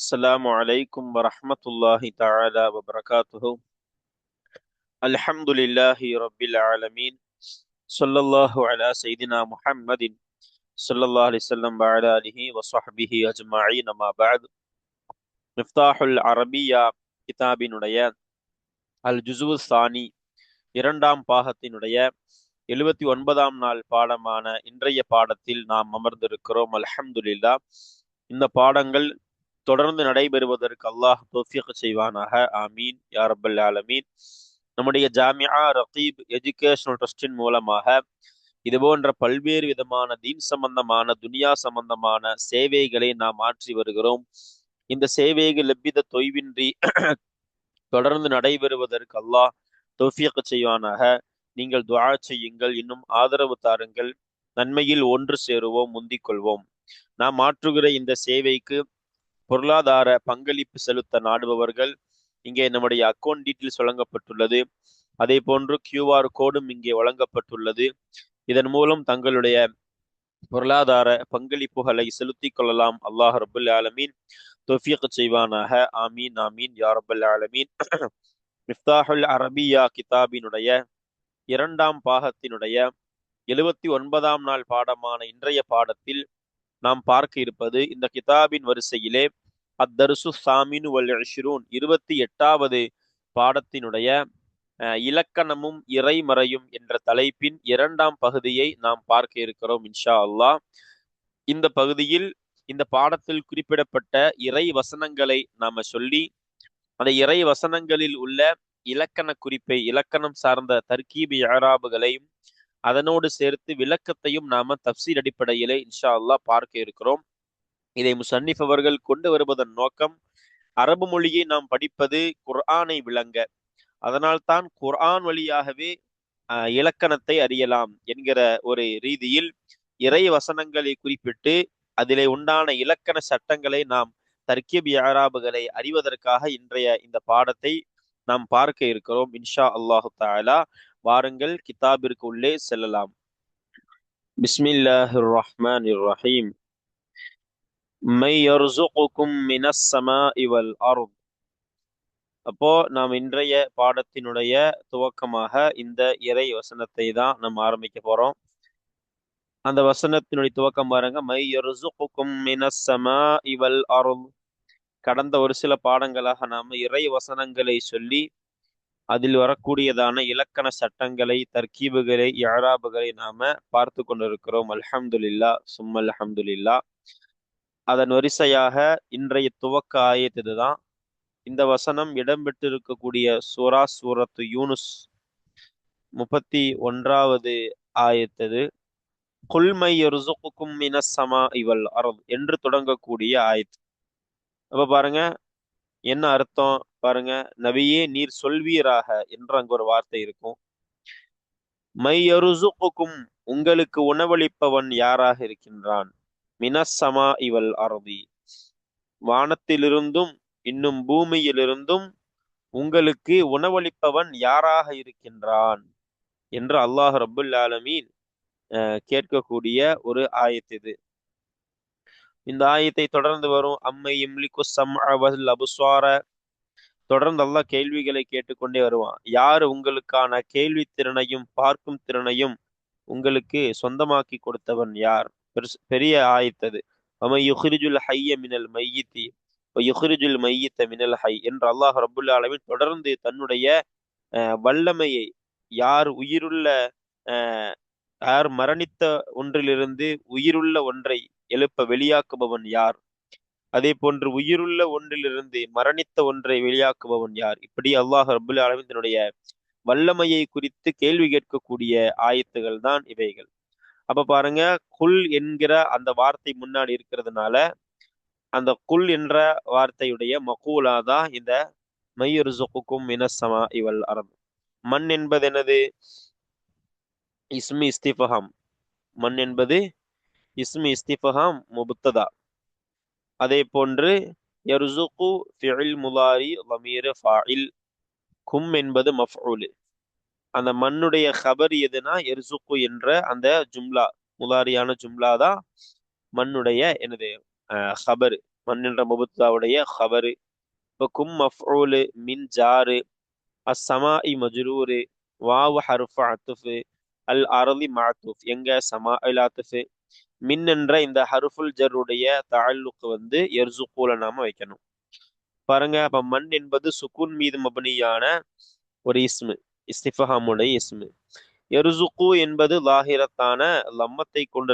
السلام عليكم ورحمة الله تعالى وبركاته. الحمد لله رب العالمين. صلى الله على سيدنا محمد صلى الله عليه وسلم وعلى آله وصحبه أجمعين. ما بعد. மிஃப்தாஹுல் அரபியா கிதாபினுடைய அல் ஜுஸு சானி இரண்டாம் பாகத்தினுடைய 79ஆம் நாள் பாடமான இன்றைய பாடத்தில் நாம் அமர்ந்திருக்கிறோம். அல்ஹம்துலில்லா. இந்த பாடங்கள் தொடர்ந்து நடைபெறுவதற்கு அல்லாஹ் தௌஃபீக் செய்வானாக. ஆமீன் யா ரப்பல் ஆலமீன். நம்முடைய ஜாமியா ரகீப் எஜுகேஷனல் ட்ரஸ்டின் மூலமாக இது போன்ற பல்வேறு விதமான தீன் சம்பந்தமான துனியா சம்பந்தமான சேவைகளை நாம் ஆற்றி வருகிறோம். இந்த சேவைகள் எவ்வித தொய்வின்றி தொடர்ந்து நடைபெறுவதற்கு அல்லாஹ் தௌஃபீக் செய்வானாக. நீங்கள் துஆ செய்யுங்கள், இன்னும் ஆதரவு தாருங்கள். நன்மையில் ஒன்று சேருவோம், முந்திக் கொள்வோம். நாம் ஆற்றுகிற இந்த சேவைக்கு பொருளாதார பங்களிப்பு செலுத்த நாடுபவர்கள் இங்கே நம்முடைய அக்கௌண்ட் டீட்டெயில்ஸ் வழங்கப்பட்டுள்ளது. அதே போன்று QR கோடும் இங்கே வழங்கப்பட்டுள்ளது. இதன் மூலம் தங்களுடைய பொருளாதார பங்களிப்புகளை செலுத்திக் கொள்ளலாம். அல்லாஹ் ரபுல் ஆலமீன் தௌஃபீக் செய்வானாக. ஆமீன் ஆமீன் யா ரப்பல் ஆலமீன். மிஃப்தாஹுல் அரபியா கிதாபினுடைய இரண்டாம் பாகத்தினுடைய 79ஆம் நாள் பாடமான இன்றைய பாடத்தில் நாம் பார்க்க இருப்பது இந்த கிதாபின் வரிசையிலே அத்தர்சு சாமினு வல் இஷ்ரூன் 28வது பாடத்தினுடைய இலக்கணமும் இறைமறையும் என்ற தலைப்பின் இரண்டாம் பகுதியை நாம் பார்க்க இருக்கிறோம் இன்ஷா அல்லாஹ். இந்த பகுதியில் இந்த பாடத்தில் குறிப்பிடப்பட்ட இறை வசனங்களை நாம சொல்லி அந்த இறை வசனங்களில் உள்ள இலக்கண குறிப்பை, இலக்கணம் சார்ந்த தர்கீபு இஅராபுகளையும் அதனோடு சேர்த்து விளக்கத்தையும் நாம தஃப்சீர் அடிப்படையிலே இன்ஷா அல்லாஹ் பார்க்க இருக்கிறோம். இதை முசன்னிஃப் அவர்கள் கொண்டு வருவதன் நோக்கம், அரபு மொழியை நாம் படிப்பது குர்ஆனை விளங்க, அதனால்தான் குர்ஆன் வழியாகவே இலக்கணத்தை அறியலாம் என்கிற ஒரு ரீதியில் இறை வசனங்களை குறிப்பிட்டு அதிலே உண்டான இலக்கண சட்டங்களை நாம் தர்கீப் இஅராபுகளை அறிவதற்காக இன்றைய இந்த பாடத்தை நாம் பார்க்க இருக்கிறோம் இன்ஷா அல்லாஹு தஆலா. வாருங்கள் கிதாபிற்கு உள்ளே செல்லலாம். பிஸ்மில்லாஹிர் ரஹ்மானிர் ரஹீம். மை யர்சுகுகும் மினஸ் ஸமாஇ வல் அர்த். அப்போ நாம் இன்றைய பாடத்தினுடைய துவக்கமாக இந்த இறை வசனத்தை தான் நம்ம ஆரம்பிக்க போறோம். அந்த வசனத்தினுடைய துவக்கம் பாருங்க. மை யர்சுகுகும் மினஸ் ஸமாஇ வல் அர்த். கடந்த ஒரு சில பாடங்களாக நாம இறை வசனங்களை சொல்லி அதில் வரக்கூடியதான இலக்கண சட்டங்களை, தர்கீபுகளை, இஅராபுகளை நாம பார்த்து கொண்டிருக்கிறோம். அல்ஹம்துலில்லா சும்மா அல்ஹம்துலில்லா. அதன் வரிசையாக இன்றைய துவக்க ஆயத் இதுதான். இந்த வசனம் இடம்பெற்றிருக்கக்கூடிய சூரத்து யூனுஸ் 31வது ஆயத் இது. குல் மை யர்சுகுகும் மினஸ் ஸமாஇ வல் அர்த் என்று தொடங்கக்கூடிய ஆயத். அப்ப பாருங்க என்ன அர்த்தம் பாருங்க. நபியே நீர் சொல்வீராக என்று அங்க ஒரு வார்த்தை இருக்கும். மை யர்சுகுகும் உங்களுக்கு உணவளிப்பவன் யாராக இருக்கின்றான். மினஸ் ஸமாஇ வல் அர்தி வானத்திலிருந்தும் இன்னும் பூமியிலிருந்தும் உங்களுக்கு உணவளிப்பவன் யாராக இருக்கின்றான் என்று அல்லாஹ் ரப்புல் ஆலமீன் கேட்கக்கூடிய ஒரு ஆயத் இது. இந்த ஆயத்தை தொடர்ந்து வரும் அம்மை யம்லிகு ஸம்அ வல் அப்ஸார. தொடர்ந்து அல்லாஹ் கேள்விகளை கேட்டுக்கொண்டே வருவான். யார் உங்களுக்கான கேள்வி திறனையும் பார்க்கும் திறனையும் உங்களுக்கு சொந்தமாக்கி கொடுத்தவன் யார்? பெரிய ஆயத்தது. வமை யுஹ்ரிஜுல் ஹய்ய மினல் மையித்தி வ யுஹ்ரிஜுல் மையித்த மினல் ஹை என்று அல்லாஹ் ரப்புல் ஆலமீன் தொடர்ந்து தன்னுடைய வல்லமையை, யார் உயிருள்ள யார் மரணித்த ஒன்றிலிருந்து உயிருள்ள ஒன்றை எழுப்ப வெளியாக்குபவன் யார், அதே போன்று உயிருள்ள ஒன்றிலிருந்து மரணித்த ஒன்றை வெளியாக்குபவன் யார், இப்படி அல்லாஹ் ரப்புல் ஆலமீன் தன்னுடைய வல்லமையை குறித்து கேள்வி கேட்கக்கூடிய ஆயத்துகள் தான் இவைகள். அப்ப பாருங்க, குல் என்கிற அந்த வார்த்தை முன்னாடி இருக்கிறதுனால அந்த குல் என்ற வார்த்தையுடைய மகூலா தான் இந்த மை யர்சுகுகும் மினஸ் ஸமாஇ வல் அர்த். மண் என்பது என்னது? இஸ்மி இஸ்திஃபஹாம். மண் என்பது இஸ்மி இஸ்திஃபஹாம் முப்ததா. அதே போன்று யர்சுகு ஃபிஇல் முலாரி லமீர் ஃபாஇல். கும் என்பது மஃஊல். அந்த மண்ணுடைய ஹபர் எதுனா யர்சுகு என்ற அந்த ஜும்லா, முலாரியான ஜும்லா தான் மண்ணுடைய என்னது ஹபர். மன் என்ற முபுத்தாவுடைய ஹபரு. இப்போ கும் மஃஊலு, மின் ஜாரு, அஸ்ஸமாஇ மஜ்ரூரு, வாவு ஹர்ஃபு அத்ஃபு, அல் அர்லி மஅத்தூஃப். எங்க சமா இல் அத்ஃபு. மின் என்ற இந்த ஹர்ஃபுல் ஜர்ருடைய தஅல்லுக் யர்சுகூல நாம வைக்கணும். பாருங்க, அப்ப மண் என்பது சுக்குன் மீது மபனியான ஒரு இஸ்மு, இஸ்திஃபஹாமுடைய இஸ்மு. யர்சுகு என்பது லாஹிரத்தான லம்மத்தை கொண்டு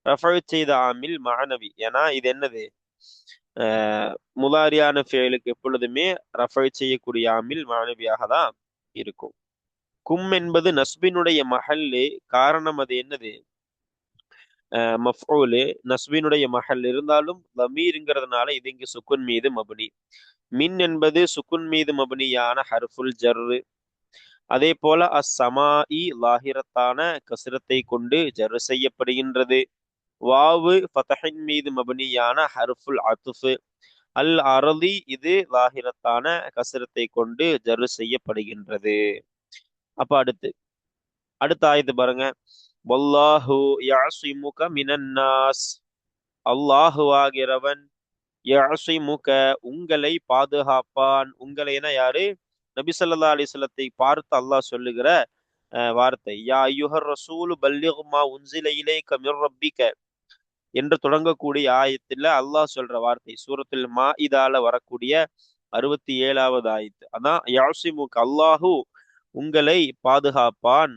ரஃபை செய்த ஆமில் மாணவி. ஏன்னா இது என்னது, முலாரியான ஃபேலுக்கு எப்பொழுதுமே ரஃபை செய்யக்கூடிய ஆமில் மாணவியாக தான் இருக்கும். கும் என்பது நஸ்பினுடைய மஹல்லு. காரணம் அது என்னது, மஃஊலு, நஸ்பினுடைய மஹல் இருந்தாலும் லமீருங்கிறதுனால இது இங்கு சுக்குன் மீது மபனி. மின் என்பது சுக்குன் மீது மபனியான ஹர்ஃபுல் ஜர்ரு. அதே போல அஸ்ஸமாஇ லாஹிரத்தான கஸ்ரத்தை கொண்டு ஜர்ரு செய்யப்படுகின்றது. வாவு ஃபதஹின் மீது மபனியான ஹர்ஃபுல் அத்ஃபு. அல் அர்லி இது லாஹிரத்தான கஸ்ரத்தை கொண்டு ஜர்ரு செய்யப்படுகின்றது. அப்ப அடுத்த ஆயத்து பாருங்க. வல்லாஹு யஅஸிமுக மினன் நாஸ். அல்லாஹு ஆகிறவன் யஅஸிமுக உங்களை பாதுகாப்பான். உங்களை என யாரு, நபி ஸல்லல்லாஹு அலைஹி வஸல்லத்தை பார்த்து அல்லாஹ் சொல்லுகிற வார்த்தை. யா அய்யுஹர் ரசூல் பல்லிக் மா உன்சில இலைக மிர் ரப்பிக என்று தொடங்கக்கூடிய ஆயத்துல அல்லாஹ் சொல்ற வார்த்தை சூரத்துல் மாஇதால வரக்கூடிய 67வது ஆயத்து. அதான் யஅஸிமுக, அல்லாஹு உங்களை பாதுகாப்பான்.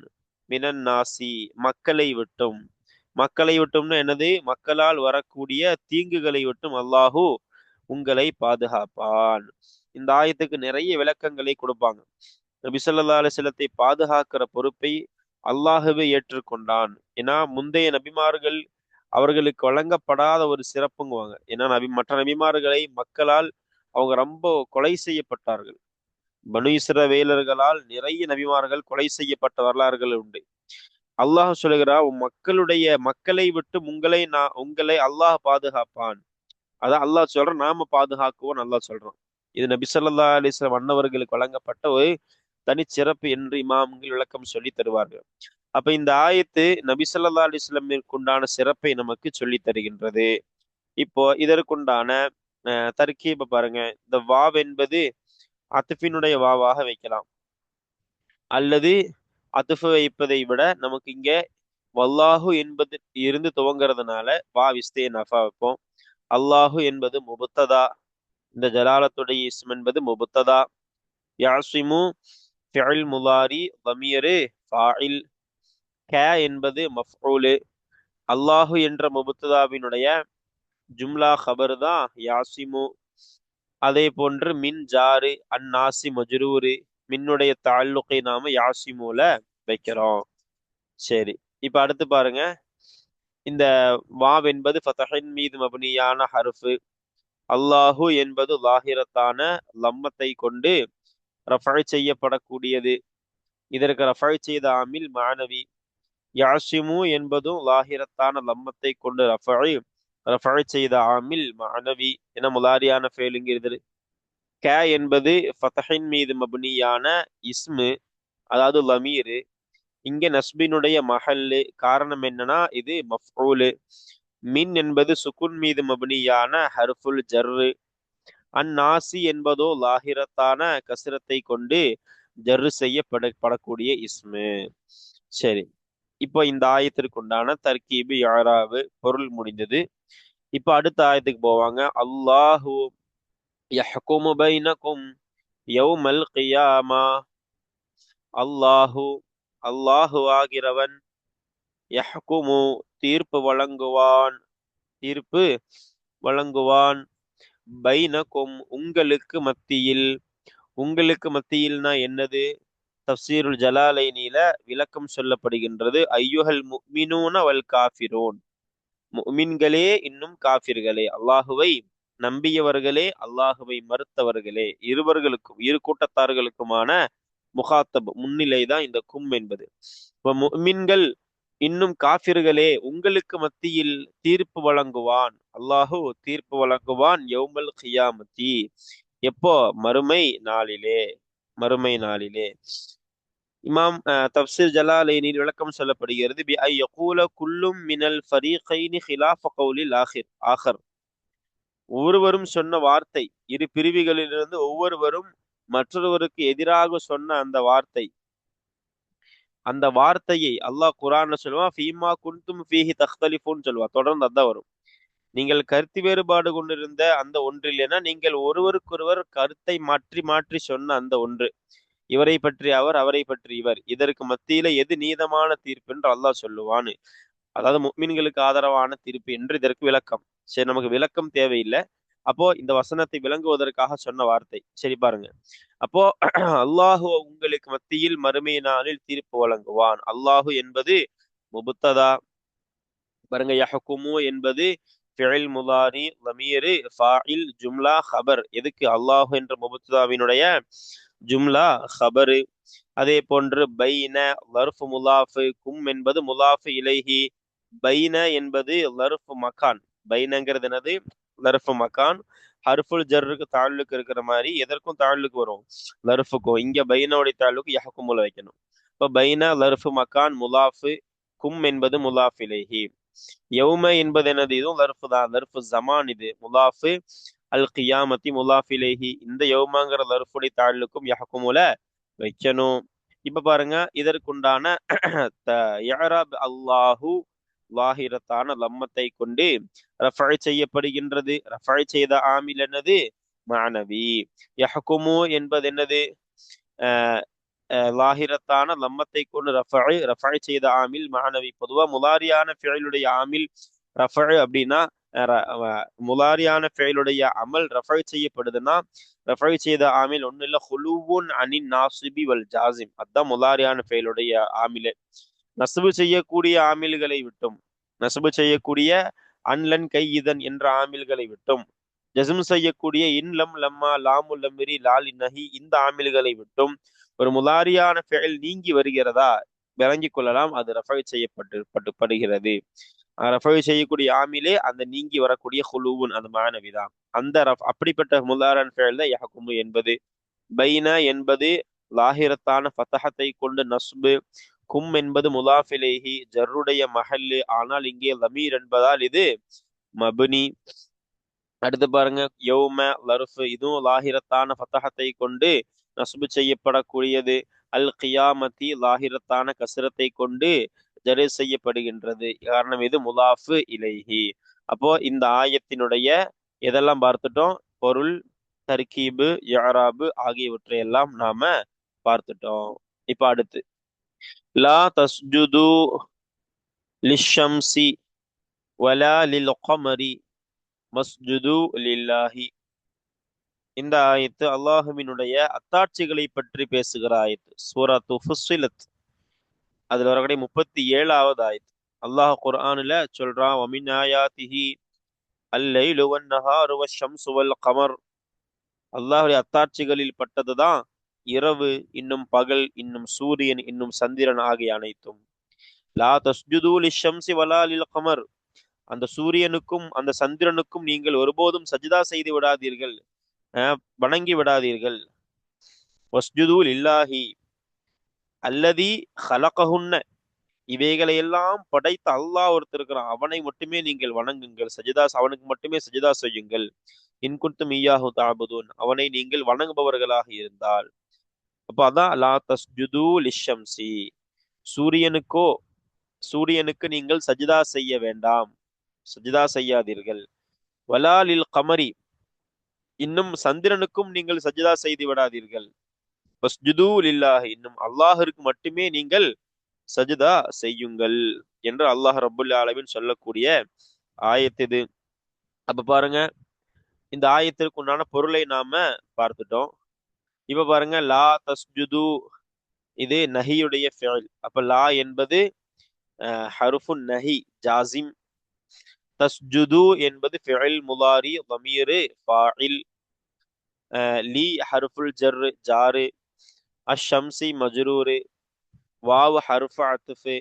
மினன் நாசி மக்களை விட்டும். மக்களை விட்டும்னு என்னது, மக்களால் வரக்கூடிய தீங்குகளை விட்டும் அல்லாஹு உங்களை பாதுகாப்பான். இந்த ஆயத்துக்கு நிறைய விளக்கங்களை கொடுப்பாங்க. நபி ஸல்லல்லாஹு அலைஹி வஸல்லத்தை பாதுகாக்கிற பொறுப்பை அல்லாஹுவே ஏற்றுக்கொண்டான். ஏன்னா முந்தைய நபிமார்கள் அவர்களுக்கு வழங்கப்படாத ஒரு சிறப்புங்குவாங்க. ஏன்னா மற்ற நபிமார்களை மக்களால் அவங்க ரொம்ப கொலை செய்யப்பட்டார்கள். பனு இஸ்ரவேலர்களால் நிறைய நபிமார்கள் கொலை செய்யப்பட்ட வரலாறுகள் உண்டு. அல்லாஹ் சொல்லுகிறா, மக்களை விட்டு உங்களை அல்லாஹ் பாதுகாப்பான். அதான் அல்லாஹ் சொல்றான், நாம பாதுகாக்குவோம் அல்லாஹ் சொல்றான். இது நபி ஸல்லல்லாஹு அலைஹி வஸல்லம் அன்னவர்களுக்கு வழங்கப்பட்ட ஒரு தனிச்சிறப்பு என்று இமாம்கள் விளக்கம் சொல்லி தருவார்கள். அப்ப இந்த ஆயத்து நபி ஸல்லல்லாஹு அலைஹி வஸல்லமிற்கு உண்டான சிறப்பை நமக்கு சொல்லி தருகின்றது. இப்போ இதற்குண்டான தர்கீப பாருங்க. இந்த வாவ் என்பது அத்ஃபினுடைய வாவாக வைக்கலாம், அல்லது அத்ஃபு வைப்பதை விட நமக்கு இங்க வல்லாஹு என்பது இருந்து துவங்குறதுனால வாவ் இஸ்தினாஃபா வைப்போம். அல்லாஹு என்பது முபத்ததா, இந்த ஜலாலத்துடைய இஸ்ம் என்பது முபத்ததா. யாசிமு ஃபிஅல் முலாரி லமீரு ஃபாயில். க என்பது மஃஊலு. அல்லாஹு என்ற முபத்ததாவினுடைய ஜும்லா ஹபர் தான் யாசிமு. அதே போன்று மின் ஜாரு அந்நாசி மஜ்ரூரு. மின்னுடைய தஅல்லுகை நாம யாசிமுல வைக்கிறோம். சரி, இப்ப அடுத்து பாருங்க. இந்த வாவ் என்பது ஃபதஹின் மீது மபனியான ஹர்ஃபு. அல்லாஹு என்பது லாஹிரத்தான லம்மத்தை கொண்டு ரஃபை செய்யப்படக்கூடியது. இதற்கு ரஃபை செய்த ஆமில் மாணவி. யாசிமு என்பதும் லாஹிரத்தான லம்மத்தை கொண்டு ரஃபை செய்த ஆமில் மாணவி என முலாரியான ஃபேலுங்கிறது. க என்பது ஃபதஹின் மீது மபனியான இஸ்மு, அதாவது லமீரு. இங்க நஸ்பினுடைய மஹல்லு. காரணம் என்னன்னா இது மஃஊலு. மின் என்பது சுக்குன் மீது மபனியான ஹர்ஃபுல் ஜர்ரு. அந்நாசி என்பதோ லாஹிரத்தான கஸ்ரத்தை கொண்டு ஜர்ரு செய்யப்படக்கூடிய இஸ்மு. சரி, இப்போ இந்த ஆயத்திற்கு உண்டான தர்கீபு யாராவு பொருள் முடிந்தது. இப்போ அடுத்த ஆயத்துக்கு போவாங்க. அல்லாஹு யஹ்குமு பைனகும் யௌமல் கியாமா. அல்லாஹு, அல்லாஹு ஆகிறவன், யஹ்குமு தீர்ப்பு வழங்குவான், பைனகும் உங்களுக்கு மத்தியில். உங்களுக்கு மத்தியில்னா என்னது, தஃப்சீருல் ஜலாலைனில விளக்கம் சொல்லப்படுகின்றது. ஐயுஹல் முஃமினூன வல் காஃபிரூன். முஃமின்களே இன்னும் காஃபிர்களே, அல்லாஹுவை நம்பியவர்களே அல்லாஹுவை மறுத்தவர்களே, இரு கூட்டத்தார்களுக்குமான முகாத்தப் முன்னிலை தான் இந்த கும் என்பது. இப்ப முஃமின்கள் இன்னும் காஃபிர்களே உங்களுக்கு மத்தியில் தீர்ப்பு வழங்குவான். அல்லாஹு தீர்ப்பு வழங்குவான். யௌமல் கியாமத்தி, எப்போ, மறுமை நாளிலே. இமாம் தஃப்சீர் ஜலாலைனில் விளக்கம் சொல்லப்படுகிறது. பி ஐ யகூல குல்லும் மினல் ஃபரீகைனி ஹிலாஃப கௌலில் ஆஹர். ஒவ்வொருவரும் சொன்ன வார்த்தை, இரு பிரிவுகளிலிருந்து ஒவ்வொருவரும் மற்றொருவருக்கு எதிராக சொன்ன அந்த வார்த்தையை அல்லாஹ் குர்ஆன்ல சொல்லுவான், ஃபீமா குன்தும் ஃபீஹி தக்தலிஃபூன் சொல்லுவான். தொடர்ந்து அதான் வரும். நீங்கள் கருத்து வேறுபாடு கொண்டிருந்த அந்த ஒன்றில் என நீங்கள் ஒருவருக்கொருவர் கருத்தை மாற்றி மாற்றி சொன்ன அந்த ஒன்று, இவரை பற்றி அவர், அவரை பற்றி இவர், இதற்கு மத்தியில எது நீதமான தீர்ப்பு என்று அல்லாஹ் சொல்லுவான். அதாவது முஃமின்களுக்கு ஆதரவான தீர்ப்பு என்று இதற்கு விளக்கம். சரி, நமக்கு விளக்கம் தேவையில்லை. அப்போ இந்த வசனத்தை விளங்குவதற்காக சொன்ன வார்த்தை. சரி பாருங்க. அப்போ அல்லாஹு உங்களுக்கு மத்தியில் மறுமை நாளில் தீர்ப்பு வழங்குவான். அல்லாஹு என்பது முபுத்ததா. பாருங்க, யஹ்குமு என்பது ஃபிஇல் முதாரி லமீரு ஃபாஇல் ஜும்லா ஹபர். எதுக்கு? அல்லாஹ் என்ற முபத்ததாவினுடைய ஜும்லா ஹபரு. அதே போன்று பைன லர்ஃப் முலாஃபு, கும் என்பது முலாஃபு இலைஹி, பைன என்பது லர்ஃப் மக்கான். பைனங்கிறது என்னது? லர்ஃப் மக்கான். ஹர்ஃபுல் ஜர்ருக்கு தாழ்லுக்கு இருக்கிற மாதிரி எதற்கும் தாழ்லுக்கு வரும், லர்ஃபுக்கும். இங்க பைனோடைய தாழ்லுக்கு யஹ்குமுல வைக்கணும். இப்போ பைன லர்ஃப் மக்கான் முலாஃபு, கும் என்பது முலாஃப் இலைஹி. யௌம என்பது என்னது? இதுவும் லர்ஃபு தான், லர்ஃபு ஜமான். இது முலாஃபு. அல் கியாமத்தி முலாஃப் இலைஹி. இந்த யௌமாங்கிற லர்ஃபுடைய தாழ்லுக்கும் யஹ்குமுல வைக்கணும். இப்ப பாருங்க, இதற்குண்டான இஅராப் அல்லாஹு லாஹிரத்தான லம்மத்தை கொண்டு ரஃபை செய்யப்படுகின்றது. ரஃபை செய்த ஆமில் என்னது? மானவி. யஹ்குமு என்பது என்னது? லாஹிரத்தான லம்மத்தை கொண்டு ரஃபை செய்த ஆமில் மானவி. பொதுவா முலாரியான ஃபியலுடைய ஆமில் ரஃபை அப்படின்னா, முலாரியான ஃபியலுடைய அமல் ரஃபை செய்யப்படுதுன்னா, ரஃபை செய்த ஆமில் ஒண்ணு இல்ல, ஹுலுவுன் அனின் நாசிபி வல் ஜாசிம். அதான் முலாரியான ஃபியலுடைய ஆமிலே. நசுபு செய்யக்கூடிய ஆமில்களை விட்டும், நசுபு செய்யக்கூடிய அன்லன் கை இதன் என்ற ஆமில்களை விட்டும், ஜஸ்ம் செய்யக்கூடிய இன்லம் லம்மா லாமு லம்ரி லால் நஹி இந்த ஆமில்களை விட்டும் ஒரு முலாரியான ஃபெயல் நீங்கி வருகிறதா விளங்கிக் கொள்ளலாம். அது ரஃபை செய்யப்படுகிறது. ரஃபை செய்யக்கூடிய ஆமிலே அந்த நீங்கி வரக்கூடிய ஹுலுவுன் அந்த மானவிதான். அந்த அப்படிப்பட்ட முலாரன் ஃபெயல் தான் யஹ்குமு என்பது. பைன என்பது லாஹிரத்தான ஃபதஹத்தை கொண்டு நஸ்பு. கும் என்பது முலாஃபிலேஹி ஜர்ருடைய மஹல்லு. ஆனால் இங்கே லமீர் என்பதால் இது மபுனி. அடுத்து பாருங்க, யௌம லர்ஃப். இதுவும் லாஹிரத்தான ஃபதஹத்தை கொண்டு நஸ்பு செய்யப்படக்கூடியது. அல் கியாமத்தி லாஹிரத்தான கசரத்தை கொண்டு ஜரு செய்யப்படுகின்றது. காரணம் இது முலாஃபு இலைஹி. அப்போ இந்த ஆயத்தினுடைய எதெல்லாம் பார்த்துட்டோம்? பொருள், தர்கீபு, இஅராபு ஆகியவற்றை எல்லாம் நாம பார்த்துட்டோம். இப்ப அடுத்து, லா தஸ்ஜுது லிஷம்சி வலா லில் கமரி மஸ்ஜுது லில்லாஹி. இந்த ஆயத்து அல்லாஹுவினுடைய அத்தாட்சிகளை பற்றி பேசுகிற ஆயத்து. சூரத்து ஃபுஸ்ஸிலத், அதுல வரக்கூடிய 37வது ஆயத்து. அல்லாஹ் குர்ஆன்ல சொல்றான், வமின் ஆயாத்திஹி அல்லைலு வன்னஹாரு வஷ்ஷம்சு வல் கமர். அல்லாஹுடைய அத்தாட்சிகளில் பட்டதுதான் இரவு, இன்னும் பகல், இன்னும் சூரியன், இன்னும் சந்திரன் ஆகிய அனைத்தும். லா தஸ்ஜுது லிஷம்சி வலா லில் கமர். அந்த சூரியனுக்கும் அந்த சந்திரனுக்கும் நீங்கள் ஒருபோதும் சஜிதா செய்து விடாதீர்கள், வணங்கி விடாதீர்கள். வஸ்ஜுது லில்லாஹி அல்லதி ஹலகஹுன்ன. இவைகளை எல்லாம் படைத்த அல்லாஹ் ஒருத்தர் இருக்கிறான், அவனை மட்டுமே நீங்கள் வணங்குங்கள். சஜிதா அவனுக்கு மட்டுமே சஜிதா செய்யுங்கள். இன்குன்தும் ஈயாஹு தஅபுதூன், அவனை நீங்கள் வணங்குபவர்களாக இருந்தால். அப்ப அதான் லா தஸ்ஜுது லிஷம்சி. சூரியனுக்கோ, சூரியனுக்கு நீங்கள் சஜிதா செய்ய வேண்டாம், சஜிதா செய்யாதீர்கள். வலா லில் கமரி, இன்னும் சந்திரனுக்கும் நீங்கள் சஜிதா செய்து விடாதீர்கள். வஸ்ஜுது லில்லாஹி, இன்னும் அல்லாஹிற்கு மட்டுமே நீங்கள் சஜிதா செய்யுங்கள் என்று அல்லாஹ் ரப்புல் ஆலமீன் சொல்லக்கூடிய ஆயத்து இது. அப்ப பாருங்க, இந்த ஆயத்திற்கு உண்டான பொருளை நாம பார்த்துட்டோம். இப்ப பாருங்க, லா தஸ்ஜுது இது நஹியுடைய ஃபிஅல். அப்ப லா என்பது ஹருஃபுன் நஹி ஜாசிம். தஸ்ஜுது என்பது ஃபிஅல் முலாரி தமீரு ஃபாஇல். லி ஹர்ஃபுல் ஜர் ஜாரு. அஷம்சி மஜ்ரூரு. வாவ் ஹர்ஃபு அத்ஃபு.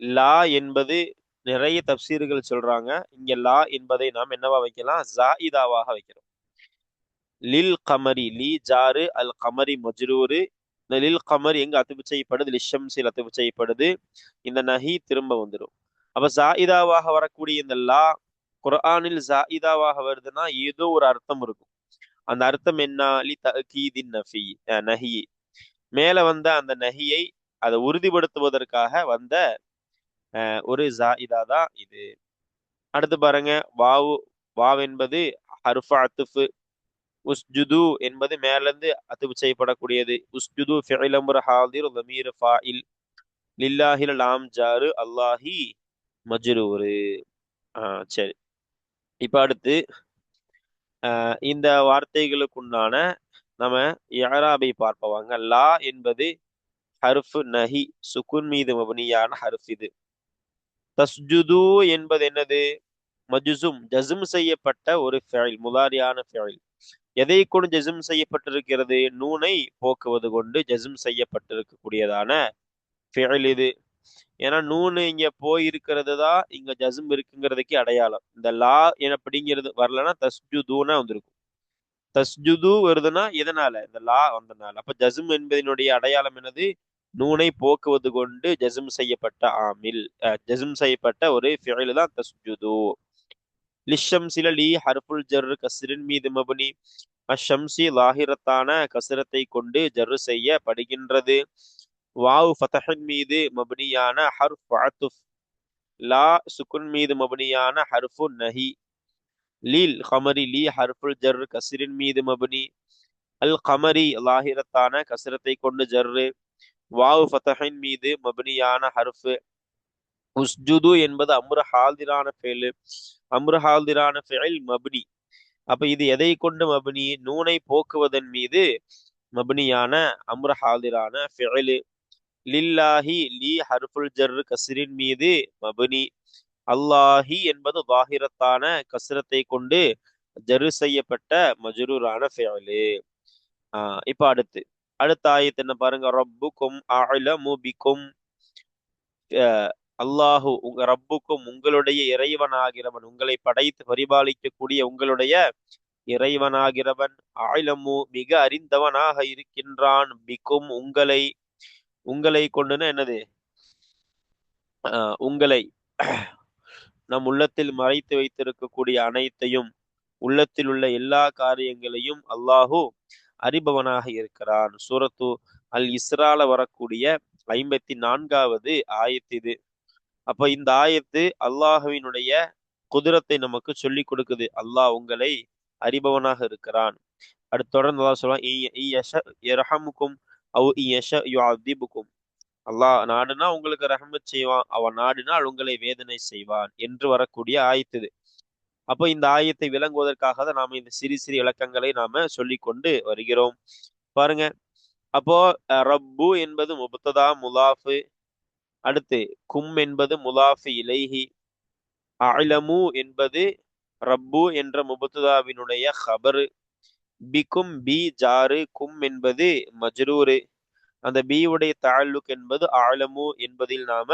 லா என்பது நிறைய தப்சீர்கள் சொல்றாங்க, இங்க லா என்பதை நாம் என்னவா வைக்கலாம்? ஜாயிதாவாக வைக்கிறோம். லில் கமரி, லி ஜாரு, அல் கமரி மஜ்ரூரு. இந்த லில் கமர் எங்க அத்துப்பு செய்யப்படுது? லிஷம்சில் அத்துப்பு செய்யப்படுது. இந்த நஹி திரும்ப வந்துடும். அப்ப ஜாயிதாவாக வரக்கூடிய இந்த லா குர்ஆனில் ஜாயிதாவாக வருதுன்னா ஏதோ ஒரு அர்த்தம் இருக்கும். அந்த அர்த்தம் என்ன? லி தஅகீதின் நஃபி நஹி, மேல வந்த அந்த நஹியை அதை உறுதிப்படுத்துவதற்காக வந்த ஒரு ஜாயிதா தான் இது. அடுத்து பாருங்க, வாவ் என்பது ஹர்ஃபு அத்ஃப். உஸ்ஜுது என்பது மேல இருந்து அத்ஃப் செய்யப்படக்கூடியது. உஸ்ஜுது ஃபிஇல் அம்ர் ஹாதிர் தமீர் ஃபாயில், லில்லாஹில் லாம் ஜாரு அல்லாஹி மஜ்ரூரு. சரி, இப்ப அடுத்து இந்த வார்த்தைகளுக்குண்டான நம்ம இஅராபை பார்ப்பவாங்க. லா என்பது ஹர்ஃபு நஹி, சுக்குன் மீது மப்னியான ஹர்ஃப் இது. தஸ்ஜுது என்பது என்னது? மஜ்ஸும், ஜஸ்ம் செய்யப்பட்ட ஒரு ஃபைல், முதாரியான ஃபைல். எதை கொண்டு ஜஸ்ம் செய்யப்பட்டிருக்கிறது? நூனை போக்குவது கொண்டு ஜஸ்ம் செய்யப்பட்டிருக்கக்கூடியதான ஃபைல் இது. ஏன்னா நூனு இங்க போயிருக்கிறது தான் இங்க ஜஸ்ம் இருக்குங்கிறதுக்கு அடையாளம். இந்த லா அப்படிங்கிறது வரலன்னா தஸ்ஜுதுனா வந்திருக்கும். தஸ்ஜுது வருதுன்னா எதனால? இந்த லா வந்தனால. அப்ப ஜஸ்ம் என்பதனுடைய அடையாளம் என்னது? நூனை போக்குவது கொண்டு ஜஸ்ம் செய்யப்பட்ட ஆமில், ஜஸ்ம் செய்யப்பட்ட ஒரு ஃபிஇல் தான் தஸ்ஜுது. லிஷம்சில லீ ஹர்ஃபுல் ஜர் கஸ்ரின் மீது மப்னி. அஷம்சி லாஹிரத்தான கஸ்ரத்தை கொண்டு ஜர்ரு செய்யப்படுகின்றது. வாவ் ஃபதஹின் மீது மப்னியான ஹர்ஃப் அத்ஃப். லா சுக்குன் மீது மப்னியான ஹர்ஃபு நஹி. லீல் கமரி லீ ஹர்ஃபுல் ஜர் கஸ்ரின் மீது மப்னி. அல் கமரி லாஹிரத்தான கஸ்ரத்தை கொண்டு ஜர்ரு. வாவ் ஃபதஹின் மீது மப்னியான ஹர்ஃப். உஸ்ஜுது என்பது அம்ரு ஹாதிரான ஃபெயில். அம்ரு ஹாதிரான ஃபெயில் மப்னி. அப்ப இது எதை கொண்டு மப்னி? நூனை போக்குவதன் மீது மப்னியான அம்ரு ஹாதிரான ஃபெயில். லில்லாஹி லீ ஹர்ஃபுல் ஜர் கஸ்ரின் மீது மப்னி. அல்லாஹி என்பது வாஹிரத்தான கஸ்ரத்தை கொண்டு ஜரு செய்யப்பட்ட மஜ்ரூரான ஃபெயிலு. இப்ப அடுத்த ஆயத்து என்ன பாருங்க. ரப்புக்கும் அஅலமு பிக்கும். அல்லாஹு ரப்புக்கும் உங்களுடைய இறைவனாகிறவன், உங்களை படைத்து பரிபாலிக்கக்கூடிய உங்களுடைய இறைவனாகிறவன். அஅலமு மிக அறிந்தவனாக இருக்கின்றான். பிக்கும் உங்களை. உங்களை கொண்டுன்னா என்னது? உங்களை நம் உள்ளத்தில் மறைத்து வைத்திருக்கக்கூடிய அனைத்தையும், உள்ளத்தில் உள்ள எல்லா காரியங்களையும் அல்லாஹு அறிபவனாக இருக்கிறான். சூரத்து அல் இஸ்ரால வரக்கூடிய 54வது ஆயத்து இது. அப்ப இந்த ஆயத்து அல்லாஹுவினுடைய குதிரத்தை நமக்கு சொல்லி கொடுக்குது. அல்லாஹ் உங்களை அறிபவனாக இருக்கிறான். அடுத்து தொடர்ந்து அல்லாஹ் சொல்லுவான், அல்லாஹ் நாடுனா உங்களுக்கு ரஹமத் செய்வான், அவன் நாடினால் உங்களை வேதனை செய்வான் என்று வரக்கூடிய ஆயத்து இது. அப்போ இந்த ஆயத்தை விளங்குவதற்காக தான் நாம இந்த சிறு சிறு இலக்கங்களை நாம சொல்லி கொண்டு வருகிறோம். பாருங்க, அப்போ ரப்பு என்பது முபத்ததா முலாஃபு. அடுத்து கும் என்பது முலாஃபு இலைஹி. அலமு என்பது ரப்பு என்ற முபத்ததாவினுடைய ஹபரு. பிக்கும் பி ஜாரு, கும் என்பது மஜ்ரூரு. அந்த பி உடைய தாலுக் என்பது ஆலமு என்பதில் நாம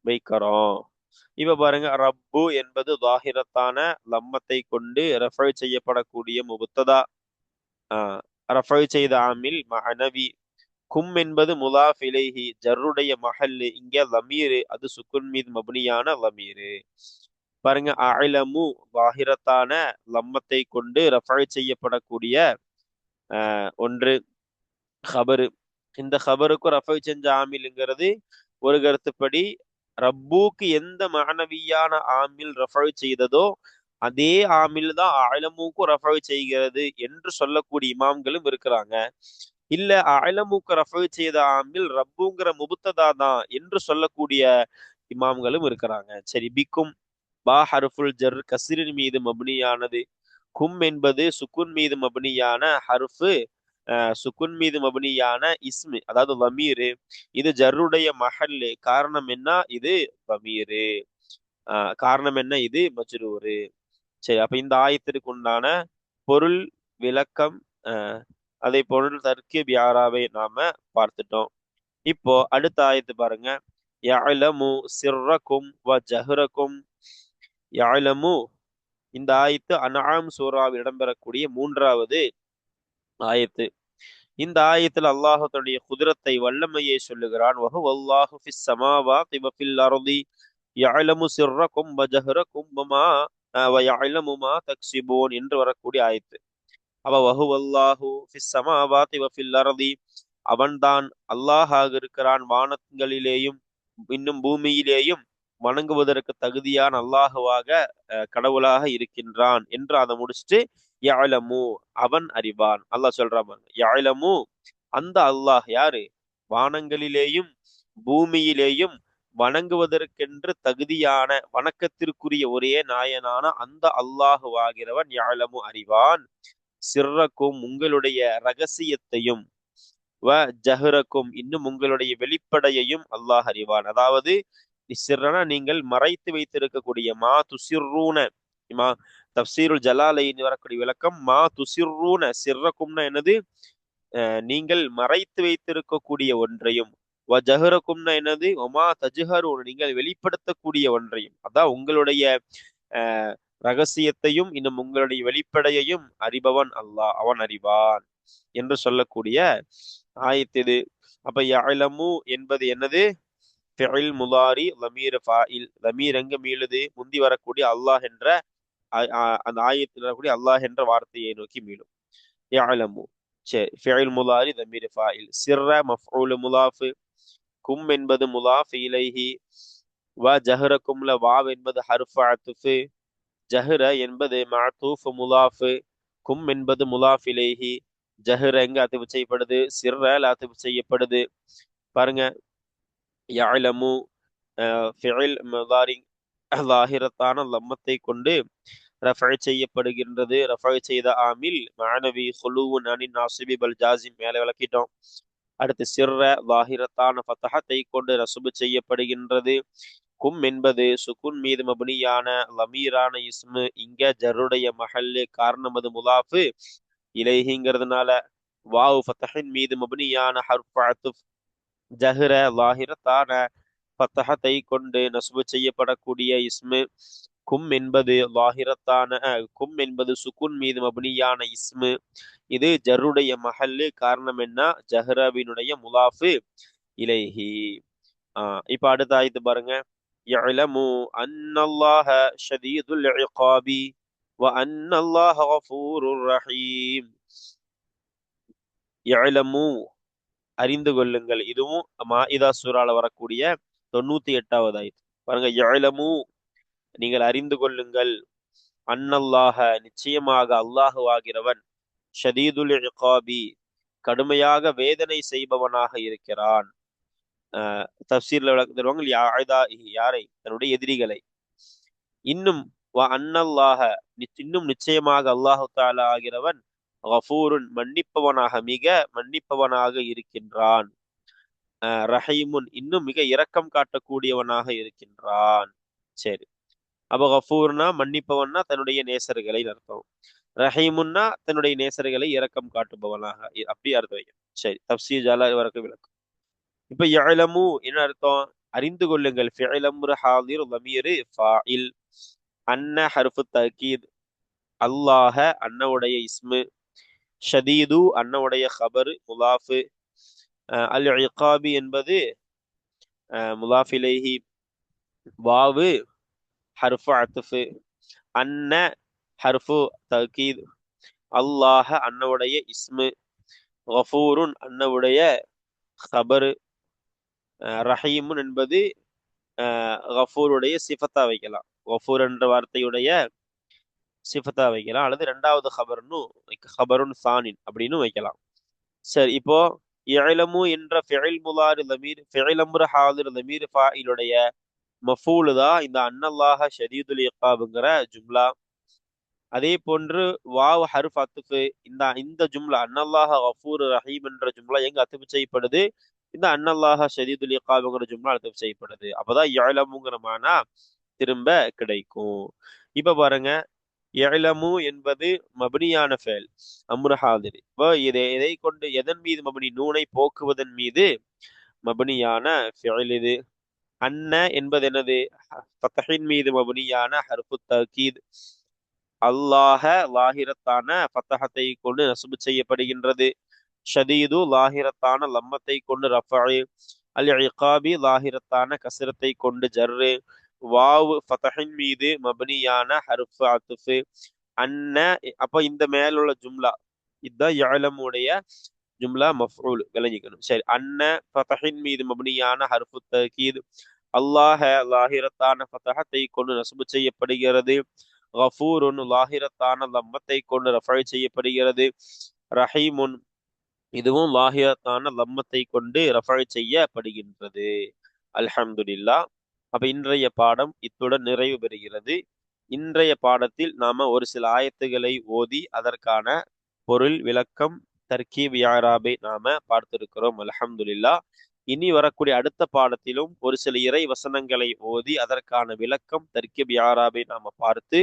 வைக்கிறோம். இப்ப பாருங்க, ரப்பு என்பது தாஹிரத்தான லம்மத்தை கொண்டு ரெஃபர் செய்யப்படக்கூடிய முபத்ததா, ரெஃபர் செய்த ஆமில் மஅனவி. கும் என்பது முலாஃப் இலைஹி, ஜர்ருடைய மஹல்லு, இங்க லமீரு, அது சுக்குன் மீது மப்னியான லமீரு. பாருங்க, அலமு தாஹிரத்தான லம்மத்தை கொண்டு ரெஃபர் செய்யப்படக்கூடிய ஒன்று ஹபரு. இந்த ஹபருக்கும் ரஃபை செஞ்ச ஆமில்ங்கிறது ஒரு கருத்துப்படி ரப்புக்கு எந்த மஅனவியான ஆமில் ரஃபை செய்ததோ அதே ஆமில் தான் அலமுக்கும் ரஃபை செய்கிறது என்று சொல்லக்கூடிய இமாம்களும் இருக்கிறாங்க. இல்ல அலமுக்கு ரஃபை செய்த ஆமில் ரப்புங்கிற முபத்ததா தான் என்று சொல்லக்கூடிய இமாம்களும் இருக்கிறாங்க. சரி, பிக்கும் பா ஹர்ஃபுல் ஜர் கஸ்ரின் மீது மப்னியானது. கும் என்பது சுக்குன் மீது மப்னியான ஹர்ஃபு, சுக்குன் மீது மப்னியான இஸ்மு, அதாவது லமீரு. இது ஜர்ருடைய மஹல்லு. காரணம் என்ன? இது லமீரு. காரணம் என்ன? இது மஜ்ரூரு. சரி, அப்ப இந்த ஆயத்திற்கு உண்டான பொருள் விளக்கம், அதை பொருள் தர்கீப் இஅராபை நாம பார்த்துட்டோம். இப்போ அடுத்த ஆயத்து பாருங்க. யஅலமு சிர்ரக்கும் வ ஜஹ்ரக்கும். யஅலமு, இந்த ஆயத்து அன்ஆம் சூராவில் இடம்பெறக்கூடிய 3வது ஆயத்து. இந்த ஆயத்தில் அல்லாஹ் தன்னுடைய குதிரத்தை, வல்லமையை சொல்லுகிறான். வஹுவல்லாஹு ஃபிஸ் ஸமாவாதி வ ஃபில் அர்தி யஅலமு சிர்ரக்கும் வ ஜஹ்ரக்கும் வமா வயஅலமு மா தக்ஸிபூன் என்று வரக்கூடிய ஆயத்து. அப்ப வஹுவல்லாஹு ஃபிஸ் ஸமாவாதி வ ஃபில் அர்தி, அவன்தான் அல்லாஹாக இருக்கிறான் வானங்களிலேயும் இன்னும் பூமியிலேயும் வணங்குவதற்கு தகுதியான அல்லாஹுவாக கடவுளாக இருக்கின்றான் என்று அதை முடிச்சுட்டு யஅலமு அவன் அறிவான். அல்லாஹ் சொல்றான் பாருங்க, யஅலமு அந்த அல்லாஹ் யாரு, வானங்களிலேயும் பூமியிலேயும் வணங்குவதற்கென்று தகுதியான வணக்கத்திற்குரிய ஒரே நாயனான அந்த அல்லாஹுவாகிறவன் யஅலமு அறிவான், சிர்ரக்கும் உங்களுடைய ரகசியத்தையும், வ ஜஹ்ரக்கும் இன்னும் உங்களுடைய வெளிப்படையையும் அல்லாஹ் அறிவான். அதாவது சிர்ரனா நீங்கள் மறைத்து வைத்திருக்கக்கூடிய, மா துசிர்ரூன, மா தப்சீருல் ஜலாலைன் வரக்கூடிய விளக்கம், மா துசிர்ரூன சிர்ரக்கும்னா என்னது, நீங்கள் மறைத்து வைத்திருக்கக்கூடிய ஒன்றையும், வ ஜஹ்ரக்கும்னா என்னது, ஒமா தஜ்ஹரூன் நீங்கள் வெளிப்படுத்தக்கூடிய ஒன்றையும், அதான் உங்களுடைய அஹ் ரகசியத்தையும் இன்னும் உங்களுடைய வெளிப்படையையும் அறிபவன் அல்லாஹ், அவன் அறிவான் என்று சொல்லக்கூடிய ஆயத்து இது. அப்ப யஅலமு என்பது என்னது, ஃபிஇல் முலாரி லமீர் ஃபாயில், லமீர் எங்க மீளுது, முந்தி வரக்கூடிய அல்லாஹ் என்ற அந்த ஆயத்தில் வரக்கூடிய அல்லாஹ் என்ற வார்த்தையை நோக்கி மீளும். யஅலமு சரி, ஃபிஇல் முலாரி லமீர் ஃபாயில், சிர்ர மஃஊல் முலாஃப், கும் என்பது முலாஃப் இலைஹி, வ ஜஹரகும்ல வாவ் என்பது ஹர்ஃப் அத்ஃப், ஜஹ்ர என்பது மஅதூஃப் முலாஃப், கும் என்பது முலாஃப் இலைஹி, ஜஹ்ர எங்க அத்ஃப் செய்யப்படுது, சிர்ர அத்ஃப் செய்யப்படுது. பாருங்க, யஅலமு ஃபிஇல் முதாரி லாஹிரத்தான லம்மத்தை கொண்டு ரஃபஅ் செய்யப்படுகின்றது. ரஃபஅ் செய்த ஆமில் மஅனவி குலூவுன் அனின் நாசிபி பல் ஜாசிம் மேலே விளக்கிட்டோம். அடுத்து சிர்ர லாஹிரத்தான ஃபதஹத்தை கொண்டு ரசுபு செய்யப்படுகின்றது. கும் என்பது சுகுன் மீது மபனியான லமீரான இஸ்மு, இங்க ஜருடைய மஹல்லு, காரணம் அது முலாஃபு இலைஹிங்கிறதுனால. வாவு ஃபதஹின் மீது மபனியான ஹர்ஃப் அத்ஃப், ஜஹ்ர லாஹிரத்தான ஃபத்தஹத்தை கொண்டு நஸ்பு செய்யப்படக்கூடிய இஸ்மு. கும் என்பது லாஹிரத்தான கும் என்பது சுகுன் மீது மபனியான இஸ்மு, இது ஜருடைய மஹல்லு, காரணம் என்ன, ஜஹ்ரவினுடைய முலாஃபு இலைஹி. இப்ப அடுத்த ஆயத்து பாருங்க, யஅலமு அன்னல்லாஹ ஷதீதுல் இகாபி வ அன்னல்லாஹ கஃபூருர் ரஹீம். யஅலமு அறிந்து கொள்ளுங்கள், இதுவும் மாஇதா சூரால வரக்கூடிய 98வது ஆயத்து. பாருங்க, யஅலமு நீங்கள் அறிந்து கொள்ளுங்கள், அன்னல்லாஹ நிச்சயமாக அல்லாஹுவாகிறவன், ஷதீதுல் இகாபி கடுமையாக வேதனை செய்பவனாக இருக்கிறான். தஃசீர்ல விளக்கம் தருவாங்க, யாரை, தன்னுடைய எதிரிகளை. இன்னும் வ அன்னல்லாஹ இன்னும் நிச்சயமாக அல்லாஹு தஆலா ஆகிறவன், கஃபூருன் மன்னிப்பவனாக மிக மன்னிப்பவனாக இருக்கின்றான், ரஹீமுன் இன்னும் மிக இரக்கம் காட்டக்கூடியவனாக இருக்கின்றான். சரி, அப்ப கஃபூர்னா மன்னிப்பவன்னா தன்னுடைய நேசர்களை அர்த்தம், ரஹீமுன்னா தன்னுடைய நேசர்களை இரக்கம் காட்டுபவனாக, அப்படி அர்த்தம் வைக்கும். சரி, தஃசீர் ஜாலா வரைக்கும் விளக்கம். இப்ப யஅலமு என்ன அர்த்தம், அறிந்து கொள்ளுங்கள். ஃபிஇல் அம்ர் ஹாதிர் லமீர் ஃபாயில், அன்ன ஹர்ஃபு தஅக்கீத், அல்லாஹ அன்னவுடைய இஸ்மு, ஷதீது அன்னவுடைய ஹபர் முலாஃபு, அல் இகாபி என்பது முலாஃப் இலைஹி, வாவு ஹர்ஃபு அத்ஃப், அன்ன ஹர்ஃபு தஅக்கீத், அல்லாஹ அன்னவுடைய இஸ்மு, கஃபூருன் அன்னவுடைய ஹபர், ரஹீமுன் என்பது கஃபூருடைய சிஃபத்தா வைக்கலாம், கஃபூர் என்ற வார்த்தையுடைய சிஃபத்தா வைக்கலாம், அல்லது ரெண்டாவது ஹபருன் சானின் அப்படின்னு வைக்கலாம். சரி, இப்போ யஅலமு என்ற ஃபிஇல் முலாரி லமீர், ஃபிஇல் அம்ர் ஹாதிர் லமீர் ஃபாயிலுடைய மஃபூல் தான் இந்த அன்னல்லாஹ ஷதீதுல் இகாப்ங்கிற ஜும்லா. அதே போன்று வாவ் ஹர்ஃப் அத்ஃப், இந்த ஜும்லா அன்னல்லாஹ கஃபூர் ரஹீம் என்ற ஜும்லா எங்க அத்ஃப் செய்யப்படுது, இந்த அன்னல்லாஹ ஷதீதுல் இகாப்ங்கிற ஜும்லா அத்ஃப் செய்யப்படுது. அப்பதான் யஅலமுங்கிற மானா திரும்ப கிடைக்கும். இப்ப பாருங்க, யஅலமு என்பது மப்னியான ஃபெயல் அம்ர் ஹாதிர். இப்போ இதை கொண்டு எதன் மீது மப்னி, நூனை போக்குவதன் மீது மப்னியான ஃபெயல் இது. அன்ன என்பது என்னது, ஃபத்ஹின் மீது மப்னியான ஹர்ஃபு தஅக்கீத், அல்லாஹ லாஹிரத்தான ஃபத்ஹத்தை கொண்டு நஸ்பு செய்யப்படுகின்றது. ஷதீது லாஹிரத்தான லம்மத்தை கொண்டு ரஃபஅ, அல் இகாபி லாஹிரத்தான கஸ்ரத்தை கொண்டு ஜர்ரு, வாவ் ஃபதஹின் மீது மப்னியான ஹர்ஃப் அத்ஃபு. அன்ன, அப்ப இந்த மேலுள்ள ஜும்லா இதுதான் யஅலமுடைய ஜும்லா மஃஊல், விளங்கிக்கணும். சரி, அன்ன ஃபதஹின் மீது மப்னியான ஹர்ஃபு தகீத். அல்லாஹ லாஹிரத்தான ஃபதஹத்தை கொண்டு நஸ்பு செய்யப்படுகிறது. கஃபூருன் லாஹிரத்தான லம்மத்தை கொண்டு ரஃபை செய்யப்படுகிறது. ரஹீமுன், இதுவும் லாஹிரத்தான லம்மத்தை கொண்டு ரஃபை செய்யப்படுகின்றது. அல்ஹம்துலில்லாஹ். அப்ப இன்றைய பாடம் இத்துடன் நிறைவு பெறுகிறது. இன்றைய பாடத்தில் நாம ஒரு சில ஆயத்துகளை ஓதி அதற்கான பொருள் விளக்கம், தர்கீப், யாராபை நாம பார்த்திருக்கிறோம். அல்ஹம்துலில்லாஹ். இனி வரக்கூடிய அடுத்த பாடத்திலும் ஒரு சில இறை வசனங்களை ஓதி அதற்கான விளக்கம், தர்கீப், யாராபை நாம பார்த்து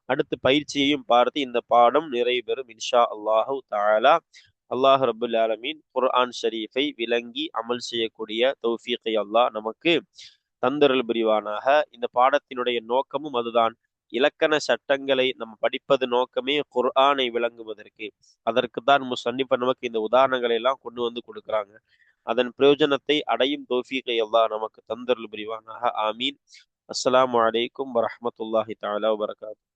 அடுத்த பயிற்சியையும் பார்த்து இந்த பாடம் நிறைவு பெறும் இன்ஷா அல்லாஹு தஆலா. அல்லாஹ் ரபுல் ஆலமீன் குர்ஆன் ஷரீஃபை விளங்கி அமல் செய்யக்கூடிய தௌஃபீகை அல்லாஹ் நமக்கு தந்தருள் புரிவானாக. இந்த பாடத்தினுடைய நோக்கமும் அதுதான். இலக்கண சட்டங்களை நம்ம படிப்பது நோக்கமே குர்ஆனை விளங்குவதற்கு. அதற்கு தான் முஸன்னிஃப் நமக்கு இந்த உதாரணங்களை எல்லாம் கொண்டு வந்து கொடுக்குறாங்க. அதன் பிரயோஜனத்தை அடையும் தௌஃபீகை அல்லாஹ் நமக்கு தந்தருள் புரிவானாக. ஆமீன். அஸ்ஸலாமு அலைக்கும் வரஹ்மத்துல்லாஹி தஆலா வபரகாத்துஹு.